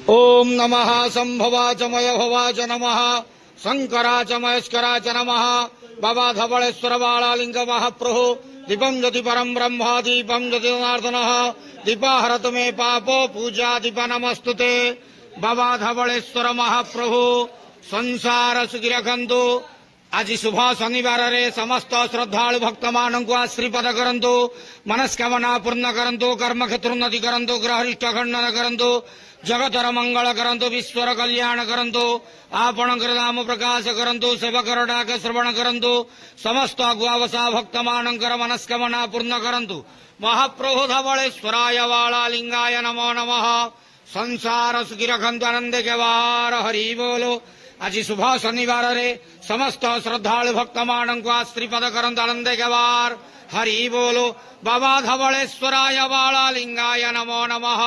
ओम नमः संभवाच मयभवाच नमः शंकराच महेश्वराच नमः बाबा धवलेश्वर बालालिंग महाप्रभु दीपम ज्योति परम ब्रह्म दीपम ज्योति जनार्दनः दीपाहरत मे पापो पूजा दीप नमस्तुते बाबा धवलेश्वर महाप्रभु संसार सुखी रखंतु आज शुभ शनिवार रे समस्त श्रद्धालु भक्त मानक आश्रीपद करंतु मनस्कामना पूर्ण करंतु कर्म क्षेत्र उन्नति करंतु ग्रहरिष्ठ खंडन करंतु जगतर मंगल करंतु विश्वर कल्याण करंतु आपणकर नाम प्रकाश करंतु सेवकर डाक श्रवण करंतु समस्त अगुआवसा भक्त मानकर मनस्कामना पूर्ण करंतु महाप्रभु धवलेश्वराय बालालिंगाय नमो नमः संसार सुखी रखंतु आनंद केवार हरि बोलो आज शुभ शनिवार रे समस्त श्रद्धालु भक्त मानक आश्रीपद करंतु आनंद केवार हरि बोलो बाबा धवलेश्वराय बालालिंगाय नमो नमः।